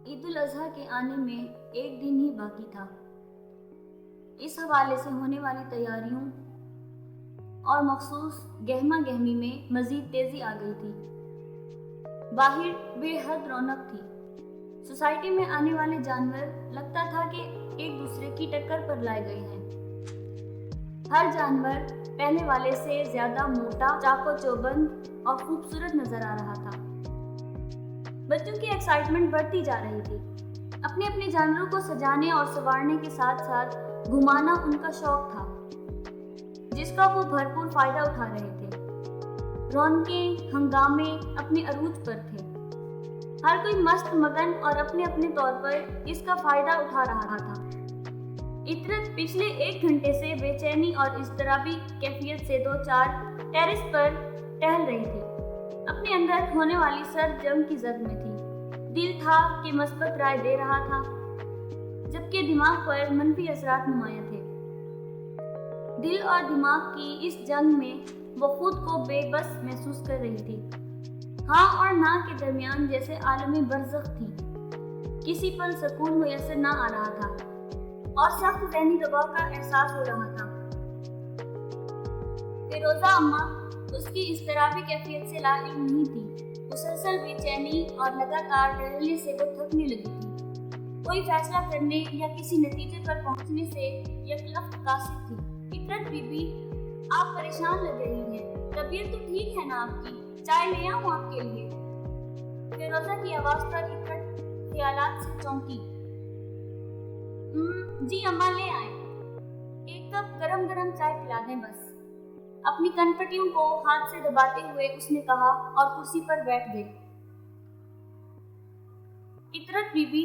عید الاضحیٰ کے آنے میں ایک دن ہی باقی تھا۔ اس حوالے سے ہونے والی تیاریوں اور مخصوص گہما گہمی میں مزید تیزی آ گئی تھی۔ باہر بے حد رونق تھی۔ سوسائٹی میں آنے والے جانور لگتا تھا کہ ایک دوسرے کی ٹکر پر لائے گئے ہیں۔ ہر جانور پہلے والے سے زیادہ موٹا، چاق و چوبند اور خوبصورت نظر آ رہا تھا۔ بچوں کی ایکسائٹمنٹ بڑھتی جا رہی تھی۔ اپنے اپنے جانوروں کو سجانے اور سنوارنے کے ساتھ ساتھ گھمانا ان کا شوق تھا، جس کا وہ بھرپور فائدہ اٹھا رہے تھے۔ رونقیں، ہنگامے اپنے عروج پر تھے۔ ہر کوئی مست مگن اور اپنے اپنے طور پر اس کا فائدہ اٹھا رہا تھا۔ عطرت پچھلے 1 گھنٹے سے بے چینی اور اضطرابی کیفیت سے دو چار ٹیرس پر ٹہل رہی تھی۔ اپنے اندر ہونے والی سرد جنگ کی زد میں تھی۔ دل تھا کہ مثبت رائے دے رہا تھا، جبکہ دماغ پر منفی اثرات نمایاں تھے۔ دل اور دماغ کی اس جنگ میں وہ خود کو بے بس محسوس کر رہی تھی۔ ہاں اور نہ کے درمیان جیسے عالمی برزخ تھی۔ کسی پل سکون میسر نہ آ رہا تھا اور سخت ذہنی دباؤ کا احساس ہو رہا تھا۔ فیروزہ اماں اس کی اضطرابی کیفیت سے لاعلم نہیں تھی۔ مسلسل بے چینی اور لگاتار ٹہلنے سے وہ تھکنے لگی تھی۔ کوئی فیصلہ کرنے یا کسی نتیجے پر پہنچنے سے یکلخت قاصر تھی۔ عطرت بی بی، آپ پریشان لگ رہی ہیں۔ طبیعت تو ٹھیک ہے نا آپ کی؟ چائے لے آؤں آپ کے لیے؟ فیروزہ کی آواز پر عطرت خیالات سے چونکی۔ جی اماں لے آئیں۔ ایک کپ گرم گرم چائے پلا دیں بس۔ اپنی کنپٹیوں کو ہاتھ سے دباتے ہوئے اس نے کہا اور کرسی پر بیٹھ گئی۔ عطرت بی بی،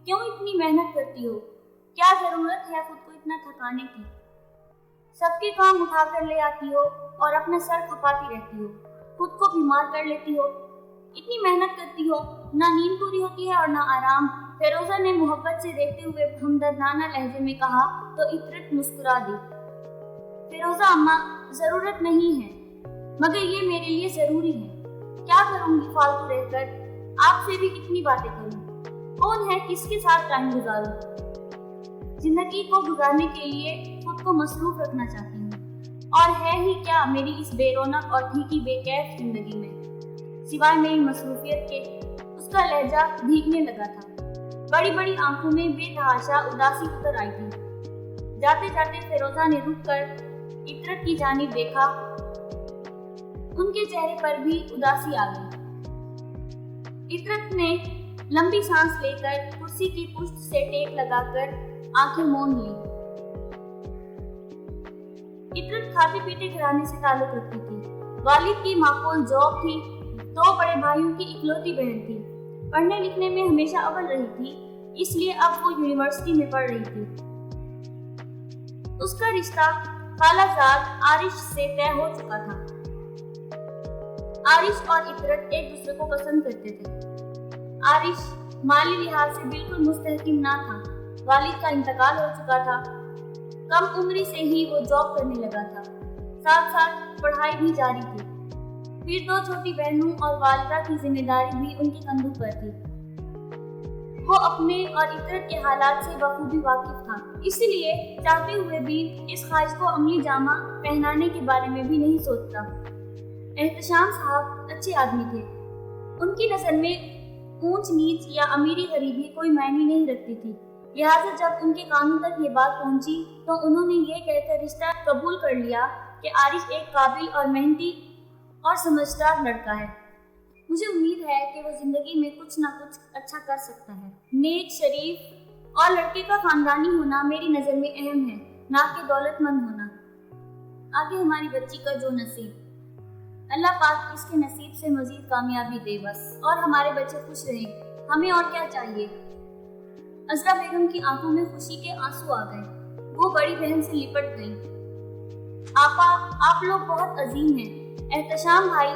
کیوں اتنی محنت کرتی ہو؟ کیا ضرورت ہے خود کو اتنا تھکانے کی؟ سب کے کام اٹھا کر لے آتی ہو اور اپنا سر کھپاتی رہتی ہو، خود کو بیمار کر لیتی ہو۔ اتنی محنت کرتی ہو، نہ نیند پوری ہوتی ہے اور نہ آرام۔ فیروزہ نے محبت سے دیکھتے ہوئے ہمدردانہ لہجے میں کہا تو عطرت مسکرا دی۔ فیروزہ اماں، ضرورت نہیں ہے، مگر یہ میرے لیے ضروری ہے۔ کیا کروں گی فالتو رہ کر؟ آپ سے بھی کتنی باتیں کروں؟ کون ہے کس کے ساتھ ٹائم گزاروں؟ زندگی کو گزارنے کے لیے خود کو مصروف رکھنا چاہتی ہوں، اور ہے ہی کیا میری اس بے رونق اور پھیکی بے کیف زندگی میں سوائے میری مصروفیت کے؟ اس کا لہجہ بھیگنے لگا تھا۔ بڑی بڑی آنکھوں میں بے تحاشا اداسی اتر آئی تھی۔ جاتے جاتے فیروزہ نے رک کر عطرت کی جانب دیکھا۔ ان کے چہرے پر بھی اداسی آ گئی۔ عطرت نے لمبی سانس لے کر کرسی کی پشت سے ٹیک لگا کر آنکھیں موند لی۔ عطرت کھاتے پیتے گھرانے سے تعلق رکھتی تھی۔ والد کی معقول جاب تھی، 2 بڑے بھائیوں کی اکلوتی بہن تھی۔ پڑھنے لکھنے میں ہمیشہ اول رہی تھی، اس لیے اب وہ یونیورسٹی میں پڑھ رہی تھی۔ اس کا رشتہ خالہ زاد عارش سے طے ہو چکا تھا۔ عارش اور عطرت ایک دوسرے کو پسند کرتے تھے۔ عارش مالی لحاظ سے بالکل مستحکم نہ تھا۔ والد کا انتقال ہو چکا تھا۔ کم عمری سے ہی وہ جاب کرنے لگا تھا، ساتھ ساتھ پڑھائی بھی جاری تھی۔ پھر 2 چھوٹی بہنوں اور والدہ کی ذمہ داری بھی ان کے کندھوں پر تھی۔ وہ اپنے اور عطرت کے حالات سے بخوبی واقف تھا، اس لیے چاہتے ہوئے بھی اس خواہش کو عملی جامہ پہنانے کے بارے میں بھی نہیں سوچتا۔ احتشام صاحب اچھے آدمی تھے۔ ان کی نظر میں اونچ نیچ یا امیری غریبی کوئی معنی نہیں رکھتی تھی، لہٰذا جب ان کے کانوں تک یہ بات پہنچی تو انہوں نے یہ کہہ کر رشتہ قبول کر لیا کہ عارش ایک قابل اور محنتی اور سمجھدار لڑکا ہے۔ مجھے امید ہے کہ وہ زندگی میں کچھ نہ کچھ اچھا کر سکتا ہے۔ نیک، شریف اور لڑکے کا خاندانی ہونا میری نظر میں اہم ہے، نہ کہ دولت مند ہونا۔ آگے ہماری بچی کا جو نصیب، اللہ پاک اس کے نصیب سے مزید کامیابی دے بس، اور ہمارے بچے خوش رہیں، ہمیں اور کیا چاہیے۔ عذرا بیگم کی آنکھوں میں خوشی کے آنسو آ گئے۔ وہ بڑی بہن سے لپٹ گئیں۔ آپا، آپ لوگ بہت عظیم ہیں۔ احتشام بھائی،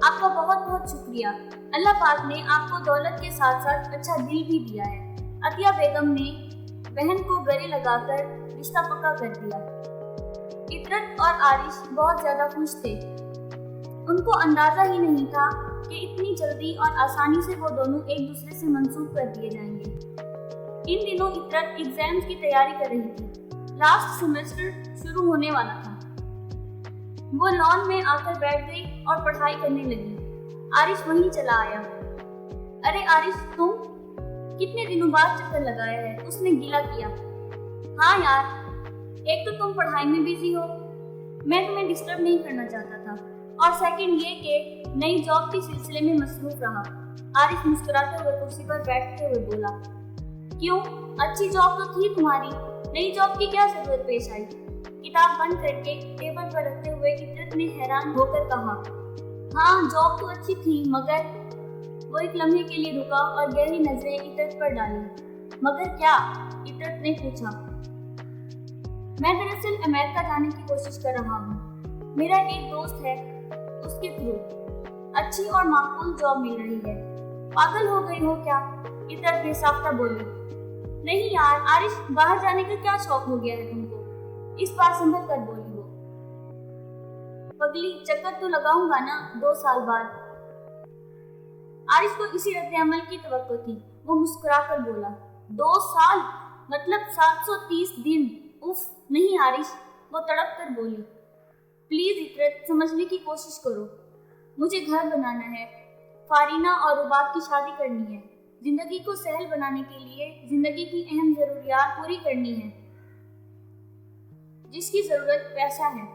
آپ کا بہت بہت شکریہ۔ اللہ پاک نے آپ کو دولت کے ساتھ ساتھ اچھا دل بھی دیا ہے۔ عطیہ بیگم نے بہن کو گلے لگا کر رشتہ پکا کر دیا۔ عطرت اور عارش بہت زیادہ خوش تھے۔ ان کو اندازہ ہی نہیں تھا کہ اتनी जल्दी और आसानी से वो दोनों एक दूसरे से मंसूब कर दिए जाएंगे। इन दिनों इतरत एग्जाम्स की तैयारी कर रही थी। लास्ट सेमेस्टर शुरू होने वाला था। वो लॉन में आकर बैठ गई और पढ़ाई करने लगी। आरिश वहीं चला आया। अरे आरिश, तुम कितने दिनों बाद चक्कर लगाया है? उसने गिला किया। हाँ यार, एक तो तुम पढ़ाई में बिजी हो, मैं तुम्हें डिस्टर्ब नहीं करना चाहता था, और सेकंड ये कि नई जॉब के सिलसिले में मसरूफ रहा। आरिश मुस्कुराते हुए कुर्सी पर बैठते हुए बोला। क्यों, अच्छी जॉब तो थी तुम्हारी, नई जॉब की क्या जरूरत पेश आई? किताब बंद करके टेबल पर रखते हुए इतरत ने हैरान होकर कहा। हाँ, जॉब तो अच्छी थी, मगर वो एक लम्हे के लिए रुका और गहरी नजरें इतरत पर डाली। मगर क्या? इतरत ने पूछा। मैं दरअसल अमेरिका जाने की कोशिश कर रहा हूँ। मेरा एक दोस्त है, उसके थ्रू अच्छी और माकूल जॉब मिल रही है। पागल हो गई हो क्या? इतरत बेसाख्ता बोली। नहीं यार आरिश, बाहर जाने का क्या शौक हो गया है तुमको? इस बार संभल कर बोली वो। पगली, चक्कर तो लगाऊंगा ना 2 साल बाद। आरिश को इसी रद्द-ए-अमल की तवक्को थी। वो मुस्कुराकर बोला। 2 साल मतलब 730 दिन। उफ, नहीं आरिश, वो तड़प कर बोली। प्लीज इतरत, समझने की कोशिश करो। मुझे घर बनाना है, फारीना और रुबाब की शादी करनी है, जिंदगी को सहल बनाने के लिए जिंदगी की अहम जरूरियात पूरी करनी है, जिसकी जरूरत पैसा है।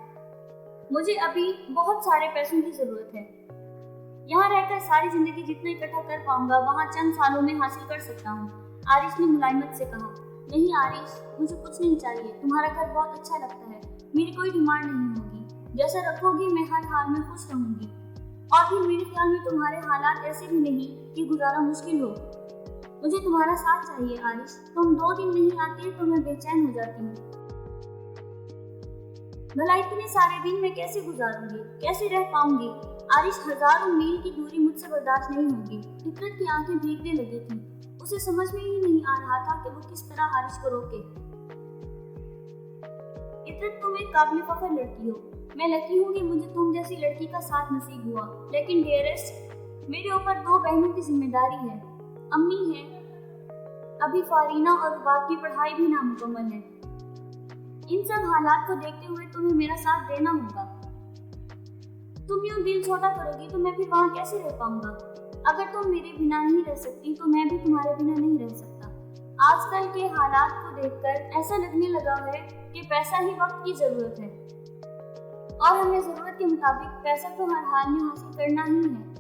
मुझे अभी बहुत सारे पैसों की जरूरत है। यहाँ रहकर सारी जिंदगी जितना इकट्ठा कर पाऊंगा वहाँ चंद सालों में हासिल कर सकता हूँ। आरिश ने मुलायमत से कहा। नहीं आरिश, मुझे कुछ नहीं चाहिए। तुम्हारा घर बहुत अच्छा लगता है, मेरी कोई डिमांड नहीं होगी। जैसा रखोगी मैं हर हाल में खुश रहूंगी। और फिर मेरे ख्याल में तुम्हारे हालात ऐसे भी नहीं कि गुजारा मुश्किल हो। मुझे तुम्हारा साथ चाहिए आरिश। तुम 2 दिन नहीं आते तो मैं बेचैन हो जाती हूँ। भला इतने सारे दिन मैं कैसे गुजारूंगी, कैसे रह पाऊंगी? आरिश, हजारों मील की दूरी मुझसे बर्दाश्त नहीं होगी। इतरत की आंखें भीगने लगी थी। उसे समझ में ही नहीं आ रहा था कि वो किस तरह आरिश को रोके। इतरत, तुम एक काबिल फख्र लड़की हो। मैं लकी हूँ कि मुझे तुम जैसी लड़की का साथ नसीब हुआ। लेकिन डियरेस्ट, मेरे ऊपर 2 बहनों की जिम्मेदारी है। अम्मी है, अभी फारीना और रुबाब की पढ़ाई भी नामुकम्मल है। इन सब हालात को देखते हुए तुम्हें मेरा साथ देना होगा। तुम यूं दिल छोटा करोगी तो मैं फिर वहाँ कैसे रह पाऊंगा? अगर तुम मेरे बिना नहीं रह सकती तो मैं भी तुम्हारे बिना नहीं रह सकता। आजकल के हालात को देखकर ऐसा लगने लगा है कि पैसा ही वक्त की जरूरत है, और हमें जरूरत के मुताबिक पैसा तो हर हाल में हासिल करना ही है।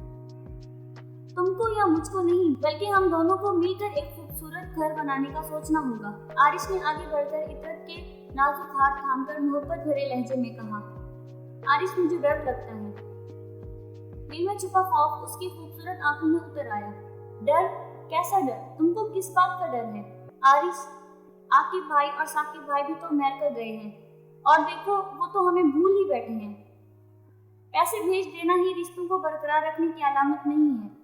तुमको या मुझको नहीं, बल्कि हम दोनों को मिलकर एक खूबसूरत घर बनाने का सोचना होगा। आरिश ने आगे बढ़कर इतरत के नाजुक हाथ थामकर मोहब्बत भरे लहजे में कहा। आरिश, मुझे डर लगता है। दिल में छुपा खौफ उसकी खूबसूरत आंखों में उतर आया। डर? कैसा डर? तुमको किस बात का डर है? आरिश, आकिब भाई और साकिब भाई भी तो अमेरिका गए हैं, और देखो वो तो हमें भूल ही बैठे हैं। पैसे भेज देना ही रिश्तों को बरकरार रखने की अलामत नहीं है।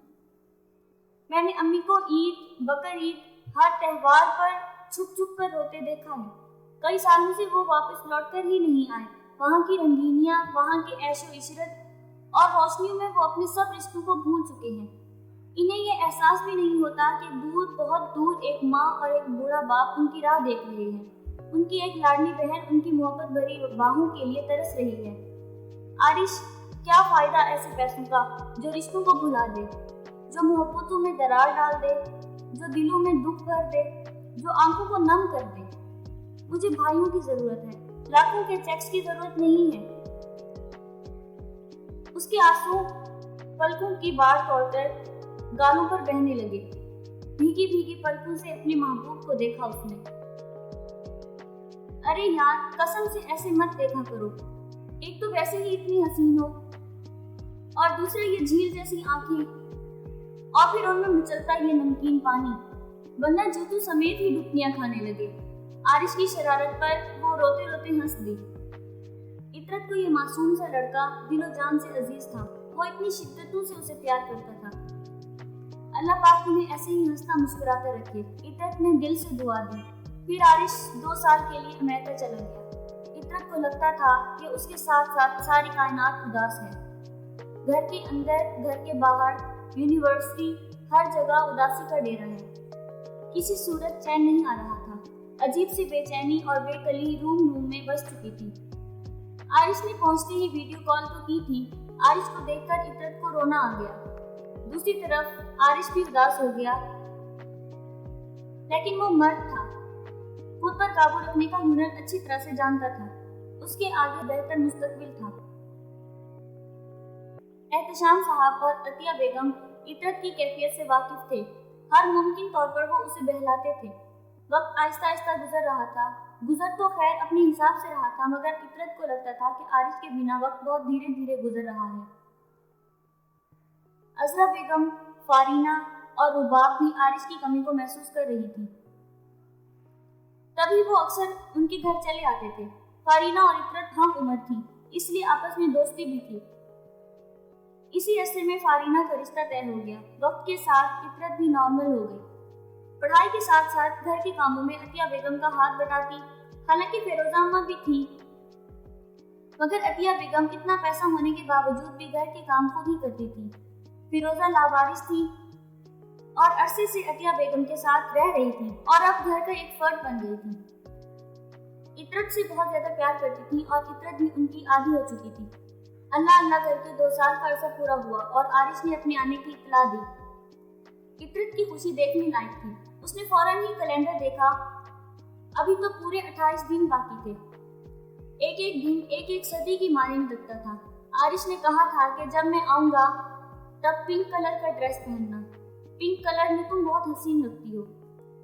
मैंने अम्मी को ईद, बकर ईद, हर त्योहार पर छुप छुप कर रोते देखा है। कई सालों से वो वापस लौटकर ही नहीं आए। वहाँ की रंगीनियाँ, वहाँ के ऐशो इशरत और रोशनियों में वो अपने सब रिश्तों को भूल चुके हैं। इन्हें ये एहसास भी नहीं होता कि दूर, बहुत दूर एक माँ और एक बूढ़ा बाप उनकी राह देख रहे हैं। उनकी एक लाडली बहन उनकी मोहब्बत भरी बाहों के लिए तरस रही है। आरिश, क्या फायदा ऐसे पैसों का जो रिश्तों को भुला दे, जो मोहब्बतों में दरार डाल दे, जो दिलों में दुख भर दे, जो आंखों को नम कर दे। मुझे भाइयों की जरूरत है, लाखों के चेक्स की जरूरत नहीं है। उसके आंसू पलकों की बाढ़ तोड़कर गालों पर बहने लगे। भीगी भीगी पलकों से अपने महबूब को देखा उसने। अरे यार, कसम से ऐसे मत देखा करो। एक तो वैसे ही इतनी हसीन हो, और दूसरे ये झील जैसी आंखें, और फिर उनमें मचलता ये नमकीन पानी। बंदा जूतों समेत ही डुबकियां खाने लगे। आरिश की शरारत पर वो रोते रोते हंस दी। इतरत को ये मासूम सा लड़का दिलो जान से अजीज था। वो इतनी शिद्दतों से उसे प्यार करता था। अल्लाह पाक तुम्हें ऐसे ही हंसता मुस्कुराता रखे। इतरत ने दिल से दुआ दी। फिर आरिश 2 साल के लिए अमेरिका चला गया। इतरत को लगता था कि उसके साथ साथ सारी कायनात उदास है। گھر کے اندر، گھر کے باہر، یونیورسٹی، ہر جگہ اداسی کا ڈیرا ہے۔ کسی صورت چین نہیں آ رہا تھا۔ عجیب سی بے چینی اور بے کلی روم میں بس چکی تھی۔ آرش نے پہنچتے ہی ویڈیو کال تو کی تھی۔ آرش کو دیکھ کر عطرت کو رونا آ گیا۔ دوسری طرف آرش بھی اداس ہو گیا، لیکن وہ مرد تھا، خود پر قابو رکھنے کا ہنر اچھی طرح سے جانتا تھا۔ اس کے آگے بہتر مستقبل تھا۔ احتشام صاحب اور عطیہ بیگم عطرت کی کیفیت سے واقف تھے۔ ہر ممکن طور پر وہ اسے بہلاتے تھے۔ وقت آہستہ آہستہ گزر رہا تھا۔ گزر تو خیر اپنے حساب سے رہا تھا، مگر عطرت کو لگتا تھا کہ آرش کے بنا وقت بہت دھیرے دھیرے گزر رہا ہے۔ عذرا بیگم، فارینہ اور رباب بھی آرش کی کمی کو محسوس کر رہی تھی۔ تبھی وہ اکثر ان کے گھر چلے آتے تھے۔ فارینہ اور عطرت ہم عمر تھیں، اس لیے آپس میں دوستی بھی تھی۔ اسی عرصے میں فارینہ کا رشتہ طے ہو گیا۔ وقت کے ساتھ عطرت بھی نارمل ہو گئی۔ پڑھائی کے ساتھ ساتھ گھر کے کاموں میں عطیہ بیگم کا ہاتھ بٹاتی، حالانکہ فیروزہ اماں بھی تھی، مگر عطیہ بیگم اتنا پیسہ ہونے کے باوجود بھی گھر کے کام خود ہی کرتی تھی۔ فیروزہ لاوارث تھی اور عرصے سے عطیہ بیگم کے ساتھ رہ رہی تھی اور اب گھر کا ایک فرد بن گئی تھی۔ عطرت سے بہت زیادہ پیار کرتی تھی اور عطرت بھی ان کی عادی ہو چکی تھی۔ اللہ اللہ کر کے 2 سال کا عرصہ پورا ہوا اور آرش نے اپنے آنے کی اطلاع دی۔ عطرت کی خوشی دیکھنے لائق تھی۔ اس نے فوراً ہی کیلنڈر دیکھا۔ ابھی تو پورے 28 دن باقی تھے۔ ایک ایک دن ایک ایک صدی کی مانند لگتا تھا۔ آرش نے کہا تھا کہ جب میں آؤں گا تب پنک کلر کا ڈریس پہننا۔ پنک کلر میں تم بہت حسین لگتی ہو،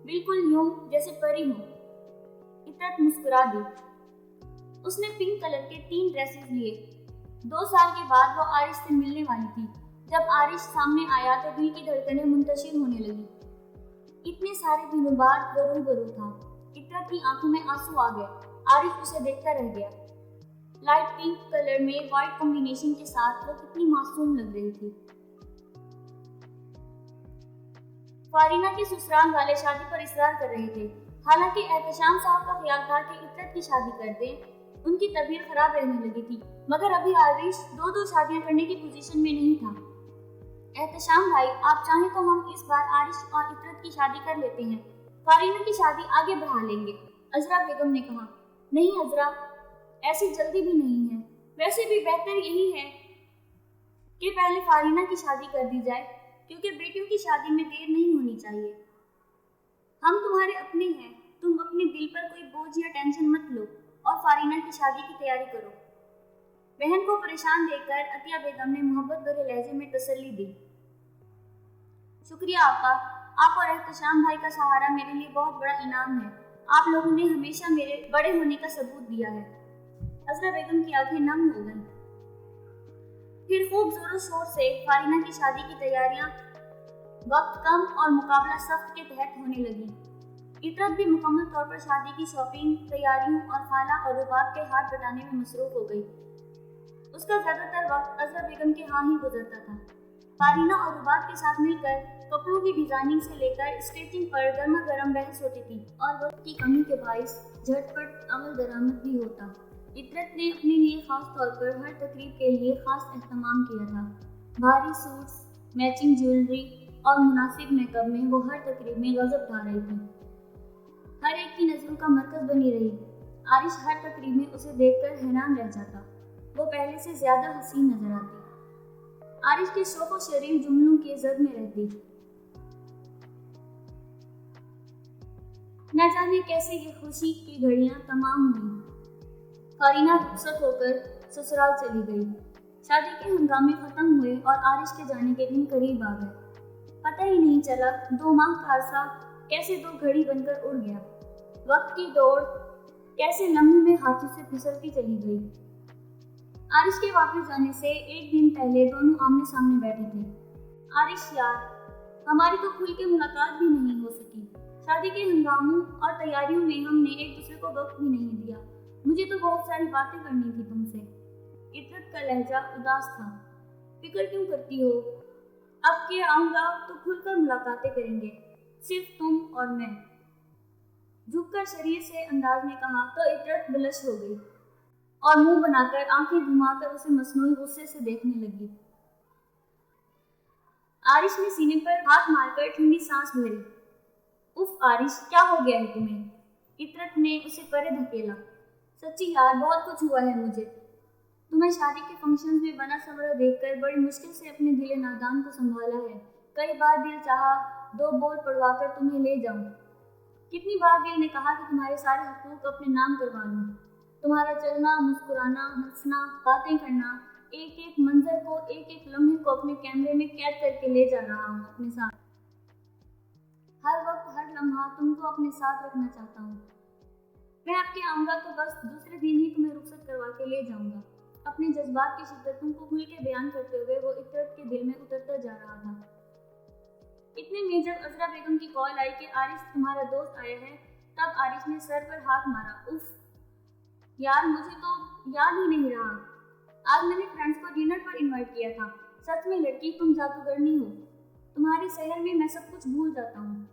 بالکل یوں جیسے پری ہو۔ عطرت مسکرا دی۔ اس نے پنک کلر کے 3 ڈریسز لیے۔ 2 سال کے بعد وہ آرش سے ملنے والی تھی۔ جب آرش سامنے آیا تو دل کی دھڑکنیں منتشر ہونے لگی۔ اتنے سارے دنوں بعد وہ روبرو تھا۔ عطرت کی آنکھوں میں آنسو آ گئے۔ آرش اسے دیکھتا رہ گیا۔ لائٹ پنک کلر میں وائٹ کمبینیشن کے ساتھ وہ کتنی معصوم لگ رہی تھی۔ فارینہ کے سسرال والے شادی پر اصرار کر رہے تھے، حالانکہ احتشام صاحب کا خیال تھا کہ عطرت کی شادی کر دیں۔ ان کی طبیعت خراب رہنے لگی تھی، مگر ابھی آرش 2 شادیاں کرنے کی پوزیشن میں نہیں تھا۔ احتشام بھائی، آپ چاہیں تو ہم اس بار آرش اور عطرت کی شادی کر لیتے ہیں، فارینہ کی شادی آگے بڑھا لیں گے، عذرا بیگم نے کہا۔ نہیں عذرا، ایسی جلدی بھی نہیں ہے۔ ویسے بھی بہتر یہی ہے کہ پہلے فارینہ کی شادی کر دی جائے، کیونکہ بیٹیوں کی شادی میں دیر نہیں ہونی چاہیے۔ ہم تمہارے اپنے ہیں، تم اپنے دل پر کوئی بوجھ یا ٹینشن مت لو اور فارینہ کی شادی کی تیاری کرو۔ بہن کو پریشان دیکھ کر عطیہ بیگم نے محبت بھرے لہجے میں تسلی دی۔ شکریہ آپا، آپ اور احتشام بھائی کا سہارا میرے لیے بہت بڑا انعام ہے۔ آپ لوگوں نے ہمیشہ میرے بڑے ہونے کا ثبوت دیا ہے۔ عذرا بیگم کی آنکھیں نم ہو گئیں۔ پھر خوب زور و شور سے فارینہ کی شادی کی تیاریاں وقت کم اور مقابلہ سخت کے تحت ہونے لگی۔ عطرت بھی مکمل طور پر شادی کی شاپنگ، تیاریوں اور خالہ اور رباب کے ہاتھ بٹانے میں مصروف ہو گئی۔ اس کا زیادہ تر وقت عذرا بیگم کے ہاں ہی گزرتا تھا۔ فارینہ اور رباب کے ساتھ مل کر کپڑوں کی ڈیزائننگ سے لے کر اسٹیچنگ پر گرما گرم بحث ہوتی تھی اور وقت کی کمی کے باعث جھٹ پٹ عمل درآمد بھی ہوتا۔ عطرت نے اپنے لیے خاص طور پر ہر تقریب کے لیے خاص اہتمام کیا تھا۔ بھاری سوٹس، میچنگ جیولری اور مناسب میک اپ میں وہ ہر تقریب میں غضب ڈھا رہی تھی، ہر ایک کی نظروں کا مرکز بنی رہی۔ آرش ہر تقریب میں اسے دیکھ کر حیران رہ جاتا، وہ پہلے سے زیادہ حسین نظر آتی، آرش کے شوق و شریف جملوں کے زد میں رہتی۔ نہ جانے کیسے یہ خوشی کی گھڑیاں تمام ہوئیں۔ فارینہ رخصت ہو کر سسرال چلی گئی۔ شادی کے ہنگامے ختم ہوئے اور آرش کے جانے کے دن قریب آ گئے۔ پتہ ہی نہیں چلا 2 ماہ کا عرصہ کیسے 2 گھڑی بن کر اڑ گیا۔ وقت کی دوڑ کیسے لمحے میں ہاتھوں سے پھسلتی چلی گئی۔ آرش کے واپس جانے سے 1 دن پہلے دونوں آمنے سامنے بیٹھے تھے۔ آرش یار، ہماری تو کھل کے ملاقات بھی نہیں ہو سکی۔ شادی کے ہنگاموں اور تیاریوں میں ہم نے ایک دوسرے کو وقت بھی نہیں دیا۔ مجھے تو بہت ساری باتیں کرنی تھی تم سے۔ عطرت کا لہجہ اداس تھا۔ فکر کیوں کرتی ہو؟ اب کہ آؤں گا تو کھل کر ملاقاتیں کریں گے، صرف تم اور میں۔ جھک کر شریر سے انداز میں کہا تو عطرت بلش ہو گئی اور منہ بنا کر آنکھیں گھما کر اسے مصنوعی غصے سے دیکھنے لگی۔ आरिश ने सीने पर हाथ मारकर ठंडी सांस भरी। उफ आरिश, क्या हो गया है तुम्हें? इतरत ने उसे परे धकेला। सच्ची यार, बहुत कुछ हुआ है मुझे। तुम्हें शादी के फंक्शंस में बना सवरा देखकर बड़ी मुश्किल से अपने दिले नादान को संभाला है। कई बार दिल चाहा 2 बोल पढ़वाकर तुम्हें ले जाऊं। कितनी बार दिल ने कहा कि तुम्हारे सारे हकूक अपने नाम करवा लूं। तुम्हारा चलना, मुस्कुराना, हंसना, बातें करना, एक एक मंजर को, एक एक लम्हे को अपने कैमरे में कैद करके ले जा रहा हूँ अपने साथ। हर वक्त, हर लम्हा तुमको अपने साथ रखना चाहता हूँ। मैं आपके आऊँगा तो बस दूसरे दिन ही तुम्हें रुखसत करवा के ले जाऊँगा। अपने जज्बात की शिद्दतों को खुल के बयान करते हुए वो इतरत के दिल में उतरता जा रहा था। इतने में जब अजरा बेगम की कॉल आई कि आरिश तुम्हारा दोस्त आया है, तब आरिश ने सर पर हाथ मारा। उफ यार, मुझे तो याद ही नहीं रहा। आज मैंने फ्रेंड्स को डिनर पर इनवाइट किया था। सच में लड़की, तुम जादूगरनी हो। तुम्हारे शहर में मैं सब कुछ भूल जाता हूँ।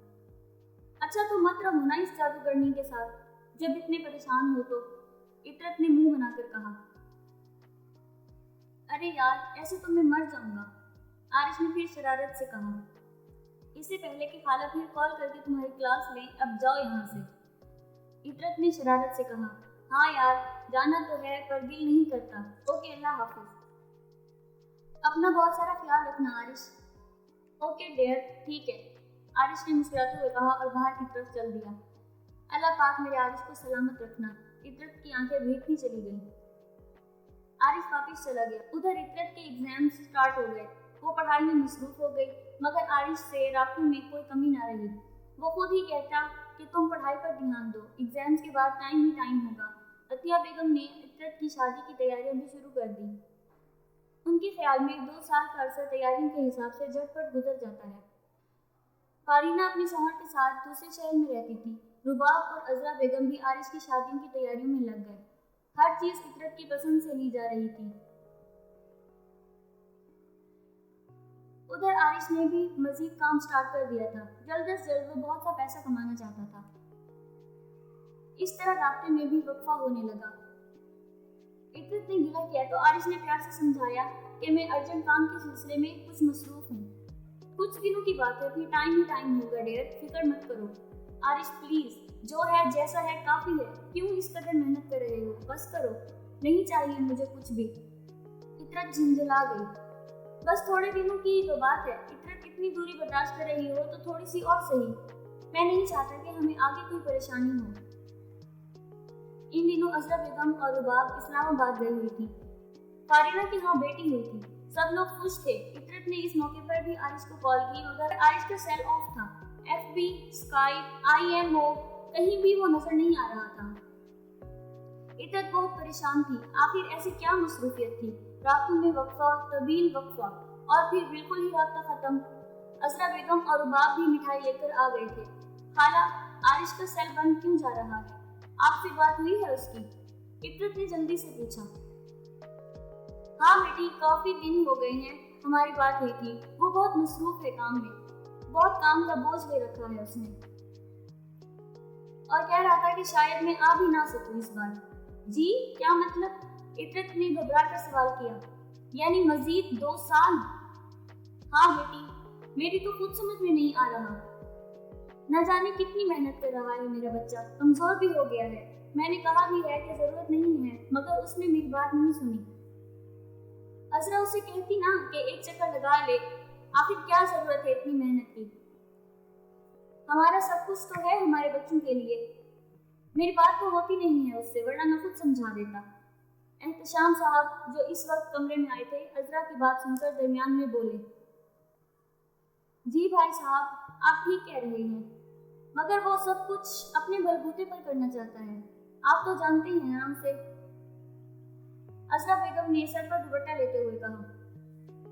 अच्छा तो मत रहो ना इस जादूगरनी के साथ, जब इतने परेशान हो तो, इतरत ने मुंह बनाकर कहा। अरे यार, ऐसे तो मैं मर जाऊंगा, आरिश ने फिर शरारत से कहा। इससे पहले कि खाला फिर कॉल करके तुम्हारी क्लास लें, अब जाओ यहाँ से, इतरत ने शरारत से कहा। हाँ यार, जाना तो है पर दिल नहीं करता। ओके, अल्लाह हाफिज। अपना बहुत सारा ख्याल रखना आरिश। ओके डियर, ठीक है, आरिश ने मुस्कुराते हुए कहा और बाहर की तरफ चल दिया। अल्लाह पाक मेरे आरिश को सलामत रखना, इतरत की आंखें भीगती चली गईं। आरिश वापस चला गया। उधर इतरत के एग्जाम्स स्टार्ट हो गए। वो पढ़ाई में मसरूफ हो गई, मगर आरिश से राब्तों में कोई कमी ना रही। वो खुद ही कहता कि तुम पढ़ाई पर ध्यान दो, एग्जाम्स के बाद टाइम ही टाइम होगा। अतिया बेगम ने इतरत की शादी की तैयारियां भी शुरू कर दी। उनके ख्याल में 2 साल का अरसा तैयारियों के हिसाब से झटपट गुजर जाता है। फारीना अपने शौहर के साथ दूसरे शहर में रहती थी। रुबाब और अजरा बेगम भी आरिश की शादियों की तैयारियों में लग गए। हर चीज इतरत की पसंद से ली जा रही थी। उधर आरिश ने भी मजीद काम स्टार्ट कर दिया था। जल्द से जल्द वो बहुत सा पैसा कमाना चाहता था। इस तरह राब्ते में भी वक्फा होने लगा। इतरत ने गिला किया तो आरिश ने प्यार से समझाया कि मैं अर्जेंट काम के सिलसिले में कुछ मसरूफ हूँ। कुछ दिनों की बात है, फिर टाइम ही टाइम होगा डियर, फिक्र मत करो। आरिश प्लीज, जो है जैसा है काफी है, क्यों इस कदर मेहनत कर रहे हो? बस करो, नहीं चाहिए मुझे कुछ भी। इतरत झिंझला गई। बस थोड़े दिनों की तो बात है। इतरत इतनी दूरी बर्दाश्त कर रही हो तो थोड़ी सी और सही। मैं नहीं चाहता कि हमें आगे कोई परेशानी हो। इन दिनों अजरा बेगम और रुबाब इस्लामाबाद गई हुई थी। फारीना की यहाँ बेटी हुई थी। सब लोग खुश थे। इतरत ने इस मौके पर भी आरिश को कॉल की, मगर आरिश का सेल ऑफ था। FB, स्काइप, IMO, कहीं भी वो नजर नहीं आ रहा था। इतरत बहुत परेशान थी। आखिर ऐसी क्या मसरूफियत थी? रातों में वक्फा, तवील वक्फा, और फिर बिल्कुल ही रास्ता खत्म। अजरा बेगम और रुबाब भी मिठाई लेकर आ गए थे। खाला, आरिश का सेल बंद क्यों जा रहा है? आपसे बात हुई है उसकी? इतरत ने जल्दी से पूछा। हाँ बेटी, काफी दिन हो गए हैं हमारी बात हुई थी। वो बहुत मसरूफ है काम में, बहुत काम का बोझ ले रखा है उसने, और कह रहा था कि शायद मैं आ भी ना सकूं इस बार। जी क्या मतलब? इतरत ने घबरा कर सवाल किया। यानी मजीद 2 साल? हाँ बेटी, मेरी तो कुछ समझ में नहीं आ रहा। न जाने कितनी मेहनत कर रहा है मेरा बच्चा, कमजोर भी हो गया है। मैंने कहा भी है कि जरूरत नहीं है, मगर उसने मेरी बात नहीं सुनी। अजरा उसे कहती ना कि एक चक्कर लगा ले, आखिर क्या जरूरत है इतनी मेहनत की? हमारा सब कुछ तो है हमारे बच्चों के लिए। मेरी बात तो होती नहीं है उससे, वरना मैं खुद समझा देता। एहतशाम साहब जो इस वक्त कमरे में आए थे, अजरा की बात सुनकर दरमियान में बोले। जी भाई साहब, आप ठीक कह रहे हैं, मगर वो सब कुछ अपने बलबूते पर करना चाहता है। आप तो जानते हैं ना उसे। अजरा बेगम ने सर पर दुपट्टा लेते हुए कहा।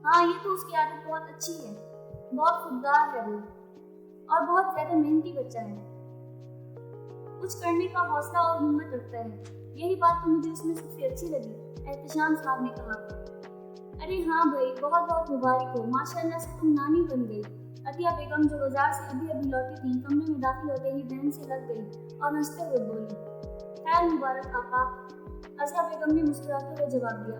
हाँ, ये तो उसकी आदत बहुत अच्छी है। बहुत खुददार है वो, और बहुत ज्यादा मेहनती बच्चा है। कुछ करने का हौसला और हिम्मत रखता है। यही बात तो मुझे उसमें सबसे अच्छी लगी, एहतशाम साहब ने कहा। अरे हाँ भाई, बहुत बहुत मुबारक हो, माशाअल्लाह से तुम नानी बन गई। अतिया बेगम जो बाजार से अभी अभी लौटी थी, कमरे में दाखिल होते ही बहन से लग गई और हंसते हुए बोली, खैर मुबारक आपा। अजरा बेगम ने मुस्कुराते हुए जवाब दिया।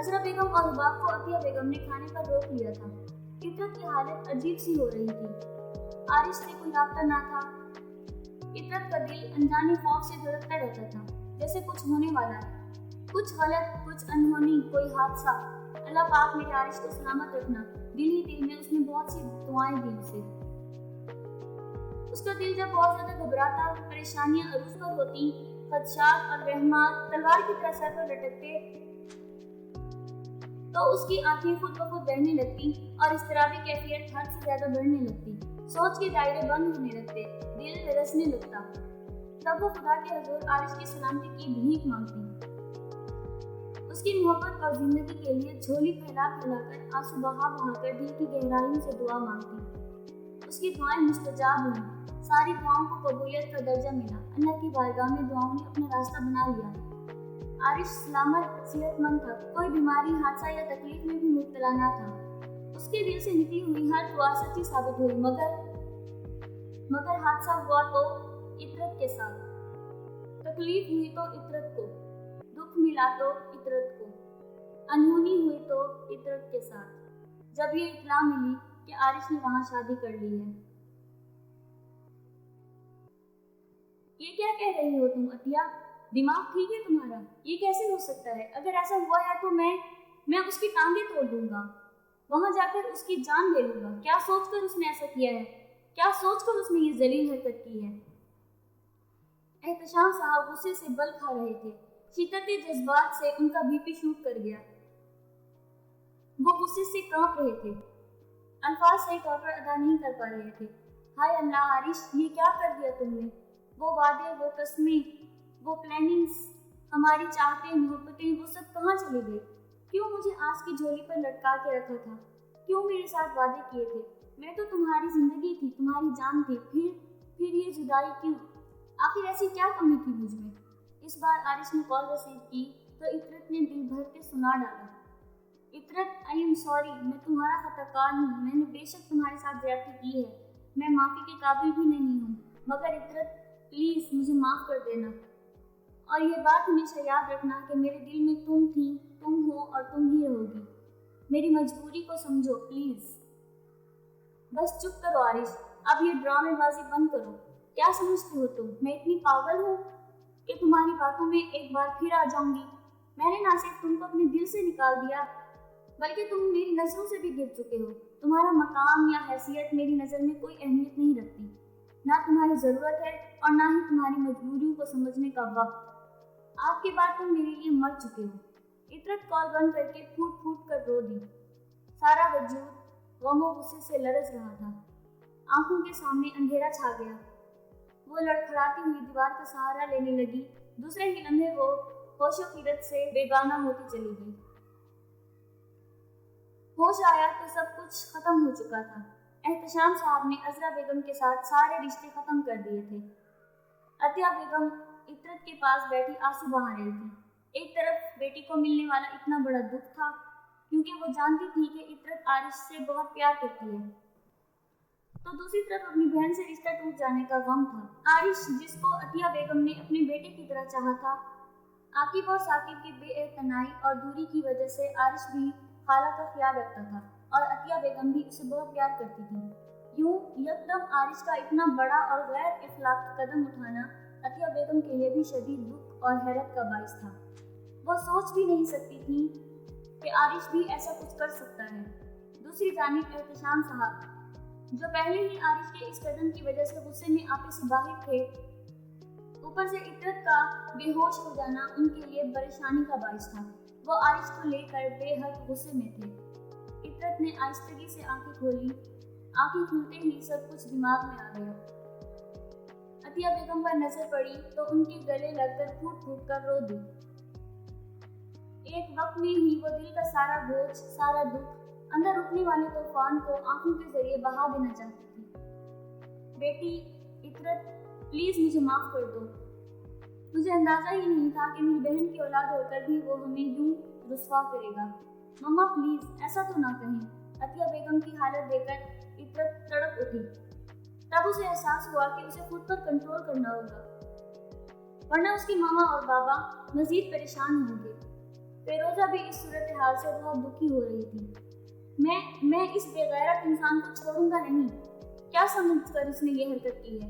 अजरा बेगम और रुबाब को अतिया बेगम ने खाने पर रोक लिया था। इतरत की हालत अजीब सी हो रही थी। आरिश से कोई राब्ता ना था। इतरत का दिल अनजाने खौफ से धड़कता रहता था, जैसे कुछ होने वाला है, कुछ गलत, कुछ अनहोनी, कोई हादसा। अल्लाह पाक मेरे आरिश को सलामत रखना। दिल ही दिल में उसने बहुत सी दुआएं दी उसे। उसका दिल जब बहुत ज्यादा घबराता, परेशानियां अरूज पर होती, खदशात और रहमात तलवार की तरह सर पर लटकते, तो उसकी आंखें खुद ब खुद बहने लगती और इज़्तिराबी कैफियत हद से ज्यादा बढ़ने लगती। सोच के दायरे बंद होने लगते, दिल तरसने लगता। तब वो खुदा के हुजूर आरिश की सलामती की भीख मांगती, उसकी मोहब्बत और जिंदगी के लिए झोली फैला फैला कर, आंसू बहा बहा कर दिल की गहराइयों से दुआ मांगती। उसकी दुआएं मुस्तजाब हुई, सारी दुआओं को कबूलियत का दर्जा मिला। अल्लाह की बारगाह में दुआओं ने अपना रास्ता बना लिया। आरिश सलामत, सेहतमंद था, कोई बीमारी, हादसा या तकलीफ में भी मुब्तला ना था। उसके दिल से निकली हुई हर दुआ सच्ची साबित हुई। मगर हादसा हुआ तो इतरत के साथ, तकलीफ हुई तो इतरत को, दुख मिला तो इतरत को, अनहोनी हुई तो इतरत के साथ, जब ये इत्तला मिली कि आरिश ने वहां शादी कर ली है। ये क्या कह रही हो तुम अतिया? दिमाग ठीक है तुम्हारा? ये कैसे हो सकता है? अगर ऐसा हुआ है तो मैं उसकी टांगे तोड़ दूंगा, वहां जाकर उसकी जान ले लूंगा। क्या सोचकर उसने ऐसा किया है? क्या सोचकर उसने ये जलील हरकत की है? एहतशाम साहब गुस्से से बल खा रहे थे। शिद्दत जज्बात से उनका बीपी शूट कर गया। वो गुस्से से कांप रहे थे, अल्फाज सही तौर पर अदा नहीं कर पा रहे थे। हाय अल्लाह आरिश, ये क्या कर दिया तुमने? वो वादे, वो कस्में, वो प्लानिंग्स, हमारी चाहतें, मोहब्बतें, वो सब कहाँ चली गई? क्यों मुझे आस की झोली पर लटका के रखा था? क्यों मेरे साथ वादे किए थे? मैं तो तुम्हारी जिंदगी थी, तुम्हारी जान थी। फिर ये जुदाई क्यों? आखिर ऐसी क्या कमी थी मुझ में? इस बार आरिश ने कॉल रिसीव की तो इतरत ने दिल भर के सुना डाला। इतरत, आई एम सॉरी, मैं तुम्हारा खताकार हूँ। मैंने बेशक तुम्हारे साथ ज्यादती की है, मैं माफी के काबिल भी नहीं हूँ, मगर इतरत प्लीज मुझे माफ कर देना। और ये बात हमेशा याद रखना कि मेरे दिल में तुम थी, तुम हो और तुम ही रहोगी। मेरी मजबूरी को समझो प्लीज। बस चुप करो आरिश, अब ये ड्रामेबाजी बंद करो। क्या समझती हो तुम, मैं इतनी पागल हूँ कि तुम्हारी बातों में एक बार फिर आ जाऊंगी? मैंने ना सिर्फ तुमको अपने दिल से निकाल दिया, बल्कि तुम मेरी नजरों से भी गिर चुके हो। तुम्हारा मकाम या हैसियत मेरी नजर में कोई अहमियत नहीं रखती। ना तुम्हारी जरूरत है और ना ही तुम्हारी मजबूरियों को समझने का वक्त। आपके बाद तुम मेरे लिए मर चुके हो। इतरत कॉल बंद करके फूट फूट कर रो दी। सारा वजूद गमो गुस्से से लरज रहा था। आंखों के सामने अंधेरा छा गया। वो लड़खड़ाती हुई दीवार का सहारा लेने लगी। दूसरे ही लम्हे वो होशो फिरत से बेगाना होती चली गई। होश आया तो सब कुछ खत्म हो चुका था। एहतशाम साहब ने अजरा बेगम के साथ सारे रिश्ते खत्म कर दिए थे। अतिया बेगम इतरत के पास बैठी आंसू बहा रही थी। एक तरफ बेटी को मिलने वाला इतना बड़ा दुख था, क्योंकि वो जानती थी कि इतरत आरिश से बहुत प्यार करती है, तो दूसरी तरफ अपनी बहन से रिश्ता टूट जाने का गम था। आरिश, जिसको अतिया बेगम ने अपने बेटे की तरह चाहा था, आकिब और साकिब की बेएतनाई और दूरी की वजह से आरिश भी खाला का ख्याल रखता था और अतिया बेगम भी उसे बहुत प्यार करती थी। यूं यकदम आरिश का इतना बड़ा और गैर इखलाकी कदम उठाना अतिया बेगम के लिए भी शदीद दुख और हैरत का बाइस था। वो सोच भी नहीं सकती थी कि आरिश भी ऐसा कुछ कर सकता है। दूसरी जानिब एहतशाम साहब, जो पहले ही आरिश के इस कदम की वजह से गुस्से में आपे से बाहर थे, ऊपर से इतरत का बेहोश हो जाना उनके लिए परेशानी का बाइस था। वो आरिश को लेकर बेहद गुस्से में थे। इतरत ने आहिस्तगी से आंखें खोली। आंखें खुलते ही सब कुछ दिमाग में आ गया। अतिया बेगम पर नजर पड़ी तो उनके गले लगकर फूट फूट कर रो दी। एक वक्त में ही वो दिल का सारा बोझ, सारा दुख, अंदर उठने वाले तूफान को आंखों के जरिए बहा देना चाहती थी। बेटी इतरत, प्लीज मुझे माफ कर दो। मुझे अंदाजा ही नहीं था कि मेरी बहन की औलाद होकर भी वो हमें यूं रुस्वा करेगा। मम्मा प्लीज ऐसा तो ना कहें। अतिया बेगम की हालत देखकर इतरत तड़प उठी। तब उसे एहसास हुआ कि उसे खुद पर कंट्रोल करना होगा, वरना उसकी मामा और बाबा मजीद परेशान होंगे। फेरोजा भी इस सूरत हाल से बहुत दुखी हो रही थी। मैं इस बेगैरत इंसान को छोड़ूंगा नहीं। क्या समझकर इसने ये हरकत की है?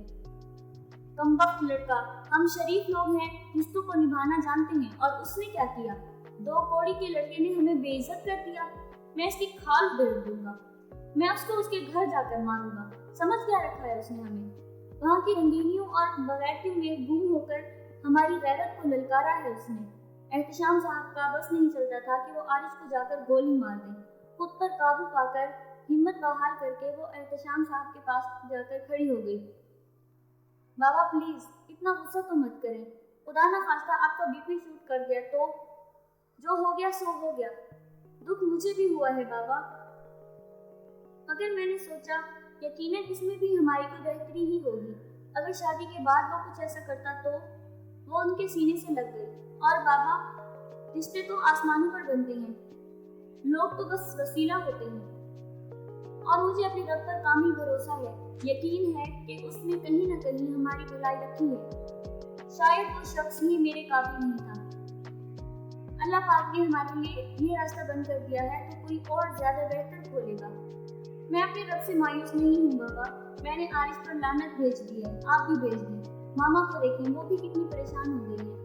कमबख्त लड़का, हम शरीफ लोग हैं, रिश्तों को निभाना जानते हैं, और उसने क्या किया? 2 कौड़ी के लड़के ने हमें बेइज्जत कर दिया। मैं इसकी खाल उधेड़ दूंगा। मैं उसको उसके घर जाकर मारूंगा। समझ क्या रखा है उसने हमें? वहाँ की रंगीनियों और बगैरतियों में गुम होकर हमारी गैरत को ललकारा है उसने। एहतशाम साहब का बस नहीं चलता था कि वो आरिश को जाकर गोली मार दें। खुद पर काबू पाकर हिम्मत बहाल करके वो एहतशाम साहब के पास जाकर खड़ी हो गई। बाबा प्लीज इतना गुस्सा तो मत करें। खुदा ना खास्ता आपका बीपी शूट कर दिया तो जो हो गया सो हो गया। दुख मुझे भी हुआ है बाबा, मगर मैंने सोचा यकीनन इसमें भी हमारी कोई बेहतरी ही होगी। अगर शादी के बाद वो कुछ ऐसा करता तो। वो उनके सीने से लग गई। और बाबा, रिश्ते तो आसमानों पर बनते हैं, लोग तो बस वसीला होते हैं। और मुझे अपने रब पर कामिल भरोसा है, यकीन है कि उसने कहीं न कहीं हमारी भलाई रखी है। शायद वो शख्स ही मेरे काबिल नहीं था। अल्लाह पाक ने हमारे लिए ये रास्ता बंद कर दिया है तो कोई और ज्यादा बेहतर खोलेगा। मैं अपने रब से मायूस नहीं हूँ बाबा। मैंने आरिश पर लानत भेज दी है, आप भी भेज दें। मामा को देखें, वो भी कितनी परेशान हो गई है।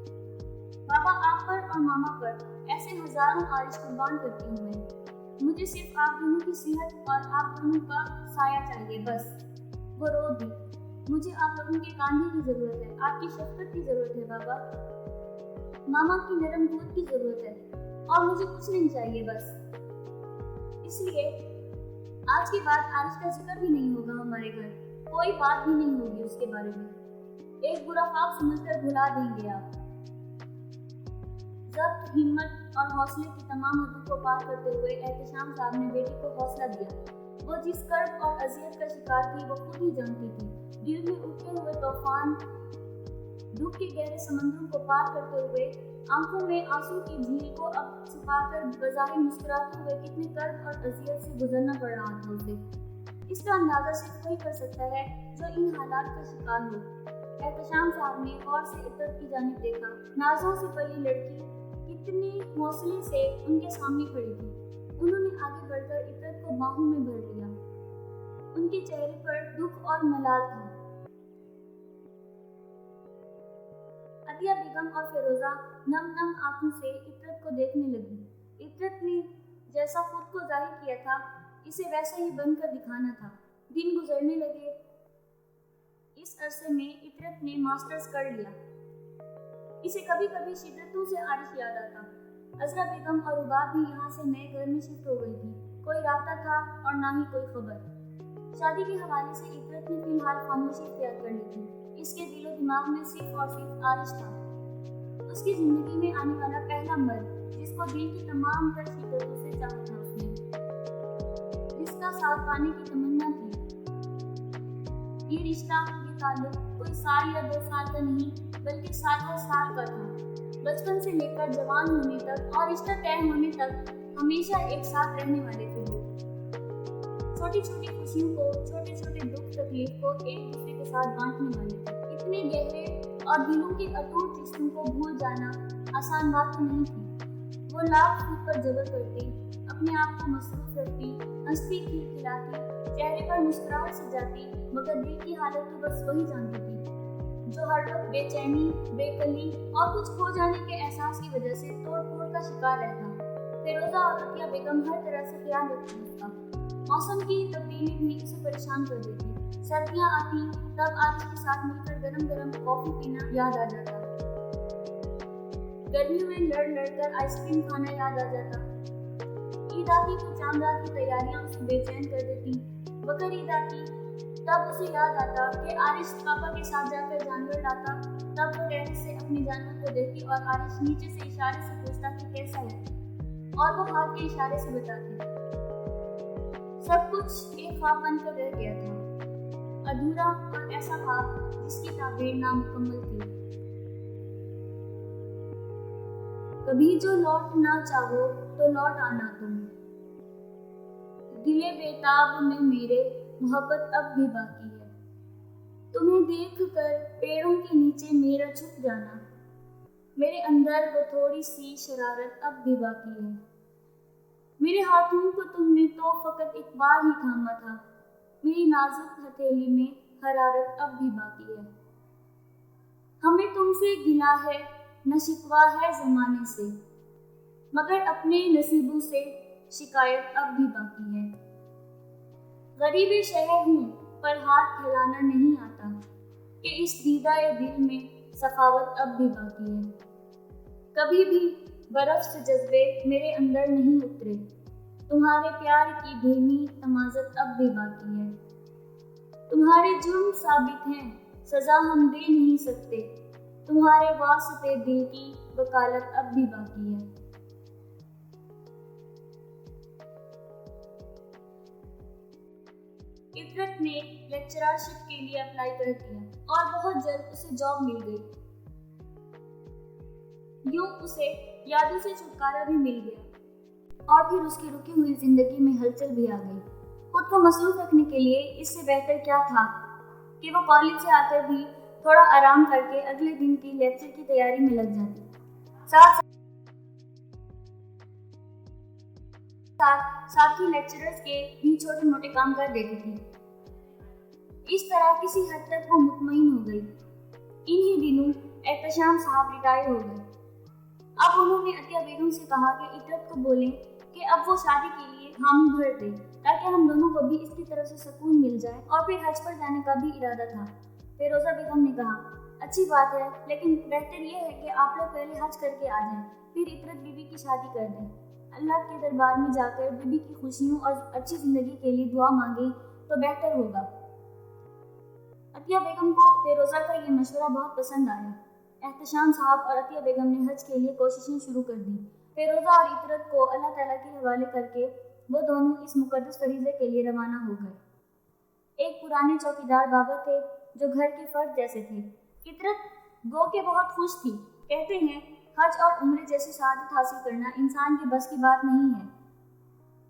बाबा, आप पर और मामा पर ऐसे हजारों आरिश कुर्बान करती हूँ मैं। मुझे सिर्फ आप दोनों की सेहत और आप दोनों का साया चाहिए बस। वो रो दी। मुझे आप लोगों के कांधे की जरूरत है, आपकी शफकत की जरूरत है बाबा, मामा की नरम गोद की जरूरत है, और मुझे कुछ नहीं चाहिए बस। इसलिए आज के बाद आरिश का जिक्र भी नहीं होगा हमारे घर, कोई बात भी नहीं होगी उसके बारे में। एक बुरा ख्वाब समझकर भुला देंगे आप। जब्त, हिम्मत और हौसले की तमाम हदों को पार करते हुए एहतशाम साहब ने बेटी को हौसला दिया। वो जिस कर्ब और अजियत का शिकार थी वो खुद ही जानती थी। दिल में उठते हुए तूफान, दुख के गहरे समंदरों को पार करते हुए आंखों में आंसू की झील को अब छुपाकर बज़ाहिर मुस्कुराते हुए कितने कर्ब और अजियत से गुजरना पड़ रहा था उसे। इसका अंदाजा सिर्फ वही कर सकता है जो इन हालात का शिकार हो। एहतशाम साहब ने गौर से इतरत की जानिब देखा। नाज़ों से पली लड़की कितने हौसले से उनके सामने खड़ी थी। उन्होंने आगे बढ़कर इतरत को बाहों में भर लिया। उनके चेहरे पर दुख और मलाल था। अतिया बेगम और फिरोजा नम नम आंखों से इतरत को देखने लगी। इतरत ने जैसा खुद को जाहिर किया था इसे वैसा ही बनकर दिखाना था। दिन गुजरने लगे। इस अरसे में इतरत ने मास्टर्स कर लिया। इसे कभी कभी शिद्दतों से आरिश याद आता। अजरा बेगम और रुबाब भी यहाँ से नए घर में शिफ्ट हो गई थी। कोई राब्ता था और ना ही कोई खबर। शादी के हवाले से इतरत ने फिलहाल खामोशी इख्तियार कर ली थी। इसके दिलो दिमाग में सिर्फ और सिर्फ आरिश था, उसकी जिंदगी में आने वाला पहला मर्द जिसको दिल की तमाम तर शिद्दतों से चाहा था उसने, जिसका साथ पाने की तमन्ना थी। ये रिश्ता, ये ताल्लुक कोई साल या 2 साल का नहीं बल्कि सालों साल का था। बचपन से लेकर जवान होने तक और रिश्ता तय होने तक हमेशा एक साथ रहने वाले थे लोग। छोटी छोटी खुशियों को, छोटे छोटे दुख तकलीफ को एक दूसरे के साथ बांटने वाले थे। इतने गहरे और दिलों के अटूट रिश्तों को भूल जाना आसान बात तो नहीं थी। वो लाख खुद पर जबर करती, अपने आप को मसरूफ रखती, हंसती खिलखिलाती, चेहरे पर मुस्कुराहट सजाती, मगर दिल की हालत तो बस वही जानती थी जो हर वक्त बेचैनी, बेकली और कुछ खो जाने के एहसास की वजह से तोड़ फोड़ का शिकार रहता। फिरोजा और अतिया बेगम हर तरह से ख्याल रखती उसका। मौसम की तब्दीली भी उसे परेशान कर देती। सर्दियाँ आती तब आरिश के साथ मिलकर गरम गरम कॉफी पीना याद आ जाता। गर्मियों में लड़ लड़कर आइसक्रीम खाना याद आ जाता। ईद आती तो चांद रात की तैयारियां उसे बेचैन कर देती। बकर ईद आती तब उसे याद आता कि आरिश पापा के साथ जाकर जानवर लाता। तब वो टेरेस से अपने जानवर को देखती और आरिश नीचे से इशारे से पूछता कि कैसा है, और वो हाथ के इशारे से बताती। सब कुछ एक ख्वाब बनकर रह गया था, अधूरा और ऐसा ख्वाब जिसकी ताबीर नामुकम्मल थी। कभी जो लौट ना चाहो तो लौट आना तुम, दिले बेताब में मेरे मोहब्बत अब भी बाकी है। तुम्हें देख कर पेड़ों के नीचे मेरा छुप जाना, मेरे अंदर वो थोड़ी सी शरारत अब भी बाकी है। میرے ہاتھوں کو تم نے تو فقط ایک بار ہی تھاما تھا، میری نازک ہتھیلی میں حرارت اب بھی باقی ہے۔ ہمیں تم سے گلہ ہے، نہ شکوہ ہے زمانے سے، مگر اپنے نصیبوں سے شکایت اب بھی باقی ہے۔ غریب شہر ہوں پر ہاتھ پھیلانا نہیں آتا کہ اس دیدہ دل میں سخاوت اب بھی باقی ہے۔ کبھی بھی برف سے جذبے میرے اندر نہیں اترے، تمہارے پیار کی دھیمی تمازت اب بھی باقی ہے۔ تمہارے جرم ثابت ہیں، سزا ہم دے نہیں سکتے، تمہارے واسطے دل کی وکالت اب بھی باقی ہے۔ عطرت نے لیکچررشپ کے لیے اپلائی کر دیا اور بہت جلد اسے جاب مل گئی۔ یوں اسے یادوں سے چھٹکارا بھی مل گیا اور پھر اس کی رکی ہوئی زندگی میں ہلچل بھی آ گئی۔ خود کو مصروف رکھنے کے لیے اس سے بہتر کیا تھا کہ وہ کالج سے آ کر بھی تھوڑا آرام کر کے اگلے دن کی لیکچر کی تیاری میں لگ جاتی، ساتھ ساتھی لیکچررز کے بھی چھوٹے موٹے کام کر دیتی تھی۔ اس طرح کسی حد تک وہ مطمئن ہو گئی۔ انہی دنوں احتشام صاحب ریٹائر ہو گئے۔ اب انہوں نے عطیہ بیگم سے کہا کہ عطرت کو بولیں کہ اب وہ شادی کے لیے حامی بھر دے تاکہ ہم دونوں کو بھی اس کی طرف سے سکون مل جائے، اور پھر حج پر جانے کا بھی ارادہ تھا۔ فیروزہ بیگم نے کہا، اچھی بات ہے، لیکن بہتر یہ ہے کہ آپ لوگ پہلے حج کر کے آ جائیں، پھر عطرت بی بی کی شادی کر دیں۔ اللہ کے دربار میں جا کر بی بی کی خوشیوں اور اچھی زندگی کے لیے دعا مانگیں تو بہتر ہوگا۔ عطیہ بیگم کو فیروزہ کا یہ مشورہ بہت پسند آیا۔ احتشام صاحب اور عطیہ بیگم نے حج کے لیے کوششیں شروع کر دیں۔ فیروزہ اور عطرت کو اللہ تعالیٰ کے حوالے کر کے وہ دونوں اس مقدس فریضے کے لیے روانہ ہو گئے۔ ایک پرانے چوکیدار بابا تھے جو گھر کے فرد جیسے تھے۔ عطرت گو کہ بہت خوش تھی۔ کہتے ہیں حج اور عمرے جیسی سعادت حاصل کرنا انسان کے بس کی بات نہیں ہے،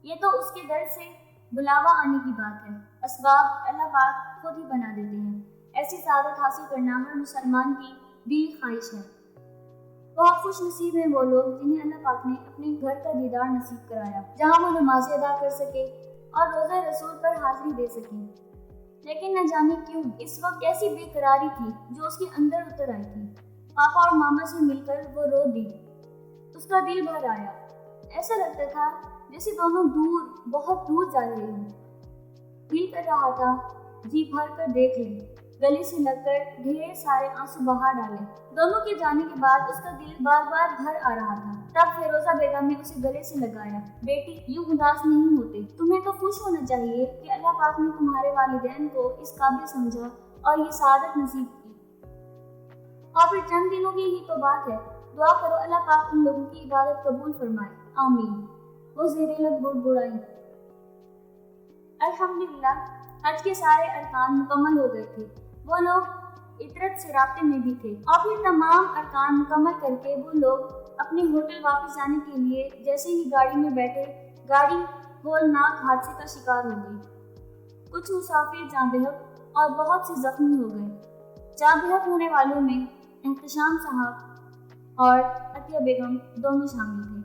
یہ تو اس کے در سے بلاوا آنے کی بات ہے۔ اسباب اللہ پاک خود ہی بنا دیتے ہیں۔ ایسی سعادت حاصل کرنا ہر مسلمان کی دلی خواہش ہے۔ بہت خوش نصیب ہیں وہ لوگ جنہیں اللہ پاک نے اپنے گھر کا دیدار نصیب کرایا، جہاں وہ نمازیں ادا کر سکے اور روزہ رسول پر حاضری دے سکیں۔ لیکن نہ جانے کیوں اس وقت ایسی بے قراری تھی جو اس کے اندر اتر آئی تھی۔ پاپا اور ماما سے مل کر وہ رو دی، اس کا دل بھر آیا۔ ایسا لگتا تھا جیسے دونوں دور، بہت دور جا رہے ہوں۔ دل کر رہا تھا جی بھر کر دیکھ لیں، گلے سے لگ کر ڈھیر سارے آنسو بہا ڈالے۔ دونوں کے جانے کے بعد اس کا دل بار بار بھر آ رہا تھا۔ تب فیروزہ بیگم نے اسے گلے سے لگایا، بیٹی یوں اداس نہیں ہوتے، تمہیں تو خوش ہونا چاہیے کہ اللہ پاک نے تمہارے والدین کو اس قابل سمجھا اور یہ سعادت نصیب کی۔ اور پھر چند دنوں کی ہی تو بات ہے، دعا کرو اللہ پاک ان لوگوں کی عبادت قبول فرمائے، آمین۔ وہ زیر لب بڑبڑائیں۔ الحمدللہ حج کے سارے ارکان مکمل ہو گئے تھے۔ وہ لوگ عطرت سے رابطے میں بھی تھے، اور پھر تمام ارکان مکمل کر کے وہ لوگ اپنے ہوٹل واپس جانے کے لیے جیسے ہی گاڑی میں بیٹھے، گاڑی ہولناک حادثے کا شکار ہو گئی۔ کچھ مسافر جاں بحق اور بہت سے زخمی ہو گئے۔ جاں بحق ہونے والوں میں احتشام صاحب اور عطیہ بیگم دونوں شامل تھے۔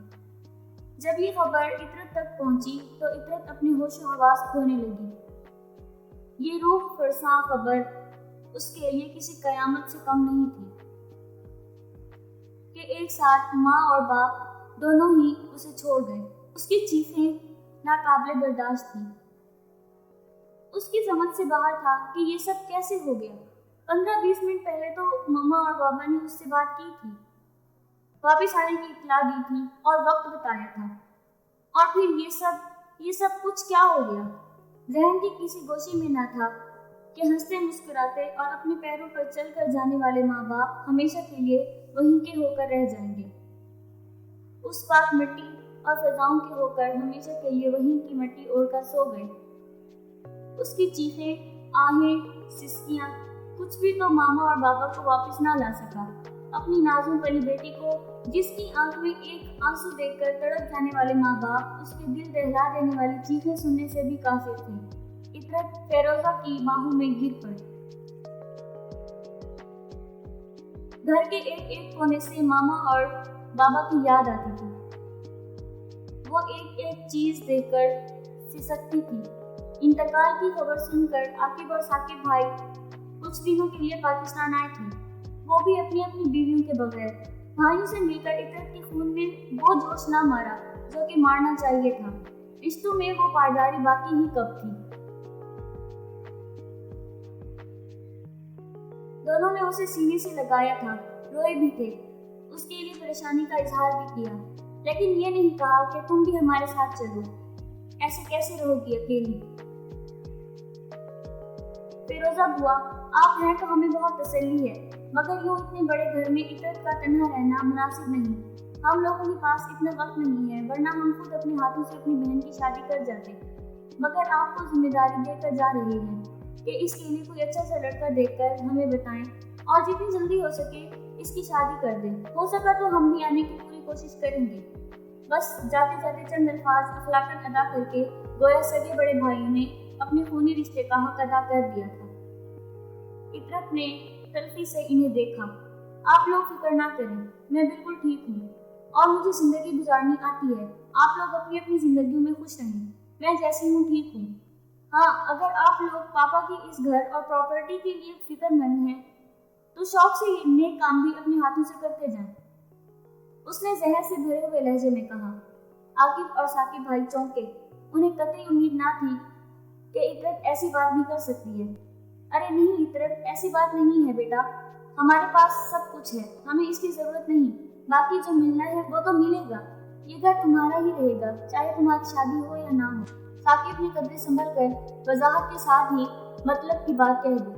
جب یہ خبر عطرت تک پہنچی تو عطرت اپنے ہوش و حواس کھونے لگی۔ یہ روح فرساں خبر اس کے لیے کسی قیامت سے کم نہیں تھی کہ ایک ساتھ ماں اور باپ دونوں ہی اسے چھوڑ گئے۔ اس کی چیخیں ناقابل برداشت تھیں۔ اس کی سمجھ سے باہر تھا کہ یہ سب کیسے ہو گیا۔ 15-20 منٹ پہلے تو ماما اور بابا نے اس سے بات کی تھی، واپس آنے کی اطلاع دی تھی اور وقت بتایا تھا، اور پھر یہ سب کچھ کیا ہو گیا؟ ذہن کی کسی گوشے میں نہ تھا کہ ہنستے مسکراتے اور اپنے پیروں پر چل کر جانے والے ماں باپ ہمیشہ کے لیے وہیں کے ہو کر رہ جائیں گے، اس پاک مٹی اور فضاؤں کے ہو کر ہمیشہ کے لیے وہیں کی مٹی اوڑھ کر سو گئے۔ اس کی چیخیں، آہیں، سسکیاں، کچھ بھی تو ماما اور بابا کو واپس نہ لا سکا۔ اپنی نازوں پلی بیٹی کو جس کی آنکھ میں ایک آنسو دیکھ کر تڑپ جانے والے ماں باپ اس کے دل دہلا دینے والی چیخیں سننے سے بھی کافر تھے۔ عطرت فیروزہ کی باہوں میں گر پڑی۔ گھر کے ایک ایک کونے سے ماما اور بابا کی یاد آتی تھی۔ वो एक एक चीज देखकर सिसकती थी। इंतकाल की खबर सुनकर आकिब और साकिब भाई कुछ दिनों के लिए पाकिस्तान आए थे, वो भी अपनी अपनी बीवियों के बगैर। भाइयों से मिलकर इतरत के खून में वो जोश ना मारा जो कि मारना चाहिए था। रिश्तों में वो पायदारी बाकी ही कब थी। दोनों ने उसे सीने से लगाया था, रोए भी थे, उसके लिए परेशानी का इजहार भी किया, लेकिन ये नहीं कहा कि तुम भी हमारे साथ चलो, ऐसे कैसे रहोगी अकेली। फिरोजा बुआ, आप हैं तो हमें बहुत तसल्ली है, मगर यूँ इतने बड़े घर में इतरत का तन्हा रहना मुनासिब नहीं। हम लोगों के पास इतना वक्त नहीं है, वरना हम खुद अपने हाथों से अपनी बहन की शादी कर जाते, मगर आपको जिम्मेदारी देकर जा रहे हैं कि इसके लिए कोई अच्छा सा लड़का देखकर हमें बताएं और जितनी जल्दी हो सके इसकी शादी कर दें। हो सका तो हम भी आने की पूरी कोशिश करेंगे। बस जाते जाते चंद अल्फाज अखलाकन अदा करके गोया सगे बड़े भाइयों ने अपने खूनी रिश्ते का हक अदा कर दिया था। इतरत ने तल्खी से इन्हें देखा। आप लोग फिक्र ना करें, मैं बिल्कुल ठीक हूँ और मुझे जिंदगी गुजारनी आती है। आप लोग अपनी अपनी जिंदगियों में खुश रहें, मैं जैसी हूँ ठीक हूँ। हाँ, अगर आप लोग पापा की इस घर और प्रॉपर्टी के लिए फिक्रमंद हैं तो शौक से ये नेक काम भी अपने हाथों से करते जाएं। उसने जहर से भरे हुए लहजे में कहा। आकिब और साकिब भाई चौंके। उन्हें कतई उम्मीद ना थी कि इतरत ऐसी बात भी कर सकती है। अरे नहीं इतरत, ऐसी बात नहीं है बेटा, हमारे पास सब कुछ है, हमें इसकी जरूरत नहीं। बाकी जो मिलना है वो तो मिलेगा। ये घर तुम्हारा ही रहेगा, चाहे तुम्हारी शादी हो या ना हो। साकिब ने कदरे संभल कर वजाहत के साथ ही मतलब की बात कह दी।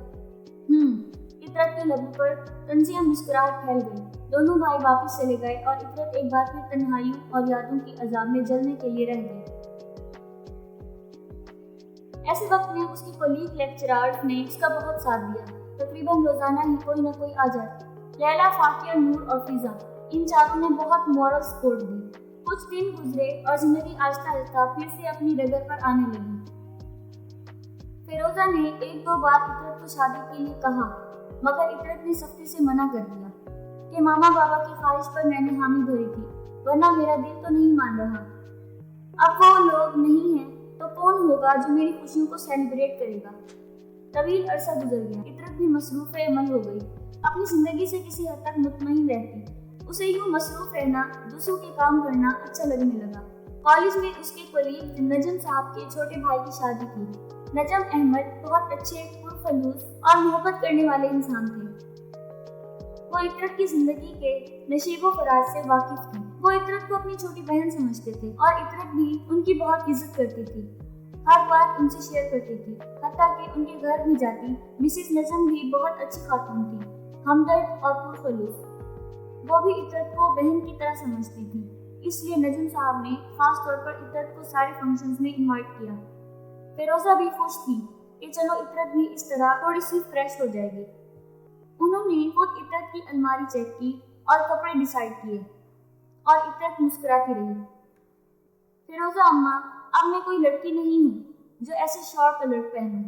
इतरत के लबों पर तंजिया मुस्कुराहट फैल गई। दोनों भाई वापस चले गए और इतरत एक बार फिर तन्हाइयों और यादों की अजाब में जलने के लिए रह गई। ऐसे वक्त में उसकी कोलीग लेक्चरर्स ने उसका बहुत साथ दिया। तकरीबन रोजाना ही कोई न कोई आ जाता। लैला, फाकिया, नूर और फिजा, इन चारों ने बहुत मॉरल सपोर्ट दी। कुछ दिन गुजरे और जिंदगी आहिस्ता आहिस्ता फिर से अपनी डगर पर आने लगी। फिरोजा ने एक दो बार इतरत को शादी के लिए कहा, मगर इतरत ने सख्ती से मना कर दिया कि मामा बाबा की ख्वाहिश पर मैंने हामी भरी थी, वरना मेरा दिल तो नहीं मान रहा। अब वो लोग नहीं हैं तो कौन होगा जो मेरी खुशियों को सेलिब्रेट करेगा। तवील अरसा गुजर गया। इतरत भी मसरूफ अमल हो गई, अपनी जिंदगी से किसी हद तक मुतमईन रहती। उसे यूं मसरूफ रहना, दूसरों के काम करना अच्छा लगने लगा। कॉलेज में उसके कोलीग नजम साहब के छोटे भाई की शादी थी। नजम अहमद बहुत अच्छे, पुरखलूस और मोहब्बत करने वाले इंसान थे। वो इतरत की जिंदगी के नशीबो फराज से वाकिफ थे। वो इतरत को अपनी छोटी बहन समझते थे और इतरत भी उनकी बहुत इज्जत करती थी। हर बात उनसे शेयर करती थी, हत्ता कि उनके घर भी जाती। मिसेस नजम भी बहुत अच्छी खातून थी, हमदर्द और पुरखलूस। वो भी इतरत को बहन की तरह समझती थी, इसलिए नजम साहब ने खास तौर पर इतरत को सारे फंक्शंस में इनवाइट किया। फिरोजा भी खुश थी कि चलो इतरत भी इस तरह थोड़ी सी फ्रेश हो जाएगी। उन्होंने खुद इतरत की अलमारी चेक की और कपड़े डिसाइड किए और इतरत मुस्कुराती रही। फिरोजा अम्मा, अब मैं कोई लड़की नहीं हूँ जो ऐसे शॉर्ट कलर पहनूं।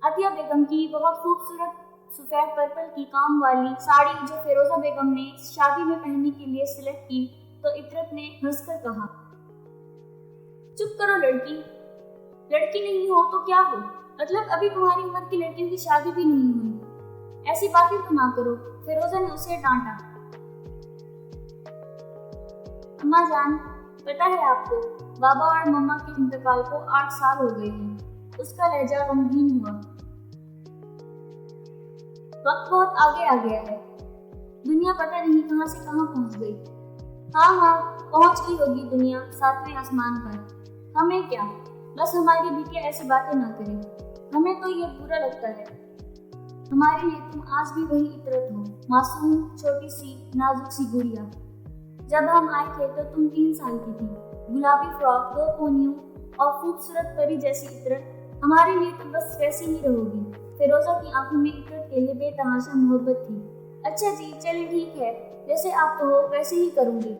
अतिया बेगम की बहुत खूबसूरत सफेद पर्पल की काम वाली साड़ी जो फिरोजा बेगम ने शादी में पहनने के लिए सिलेक्ट की तो इतरत ने हंसकर कहा, चुप करो लड़की, लड़की नहीं हो तो क्या हो, मतलब अभी तुम्हारी उम्र की लड़कियों की शादी भी नहीं हुई, ऐसी बातें तो ना करो। फिरोजा ने उसे डांटा। अम्मा जान, पता है आपको, बाबा और मम्मा के इंतकाल को 8 साल हो गए हैं। उसका लहजा गमगीन हुआ। वक्त बहुत आगे आ गया है, दुनिया पता नहीं कहां से कहां पहुंच गई। हाँ, पहुंच गई होगी दुनिया 7वें आसमान पर। हमें क्या, बस हमारी बिटिया ऐसी बातें ना करे। हमें तो ये बुरा लगता है। हमारे लिए तुम आज भी वही इतरत हो, मासूम, छोटी सी, नाजुक सी गुड़िया। जब हम आए थे तो तुम 3 साल की थी। गुलाबी फ्रॉक, 2 पोनियों और खूबसूरत परी जैसी इतरत। हमारे लिए तो बस वैसी ही रहोगी। फिरोजा की आंखों में इतरत के लिए बेतहाशा मोहब्बत थी। अच्छा जी, चलिए ठीक है, जैसे आप कहो वैसे ही करूंगी।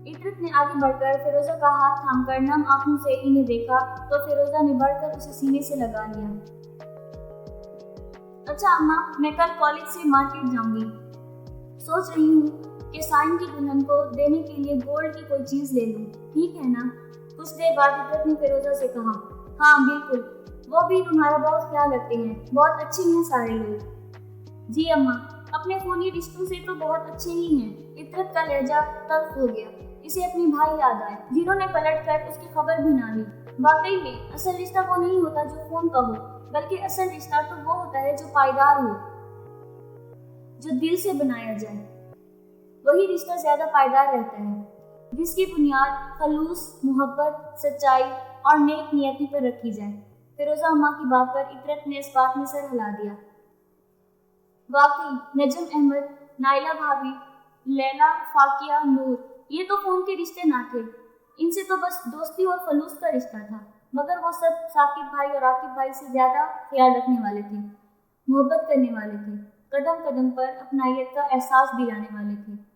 इतरत ने आगे बढ़कर फिरोजा का हाथ थामकर नम आंखों से इन्हें देखा तो फिरोजा ने बढ़कर उसे सीने से लगा लिया। अच्छा अम्मा, मैं कल कॉलेज से मार्केट जाऊंगी। सोच रही हूँ کہ سائن کی دلہن کو دینے کے لیے گولڈ کی کوئی چیز لے لوں، ٹھیک ہے نا؟ کچھ دیر بعد عطرت نے فیروزہ سے کہا، ہاں بالکل، وہ بھی تمہارا بہت خیال رکھتے ہیں، بہت اچھے ہیں سارے لوگ۔ جی اماں، اپنے خونی رشتوں سے تو بہت اچھے ہی ہیں۔ عطرت کا لہجہ تلخ ہو گیا، اسے اپنے بھائی یاد آئے جنہوں نے پلٹ کر اس کی خبر بھی نہ لی۔ واقعی میں اصل رشتہ وہ نہیں ہوتا جو خون کا ہو، بلکہ اصل رشتہ تو وہ ہوتا ہے جو پائیدار ہو، جو دل سے بنایا جائے۔ وہی رشتہ زیادہ پائیدار رہتا ہے جس کی بنیاد خلوص، محبت، سچائی اور نیک نیتی پر رکھی جائے۔ فیروزہ اماں کی بات پر عطرت نے اس بات میں سر ہلا دیا۔ واقعی نجم احمد، نائلہ بھابھی، لیلا، فاقیہ، نور، یہ تو خون کے رشتے نہ تھے، ان سے تو بس دوستی اور خلوص کا رشتہ تھا، مگر وہ سب ثاقب بھائی اور عاقب بھائی سے زیادہ خیال رکھنے والے تھے، محبت کرنے والے تھے، قدم قدم پر اپنائیت کا احساس دلانے والے تھے۔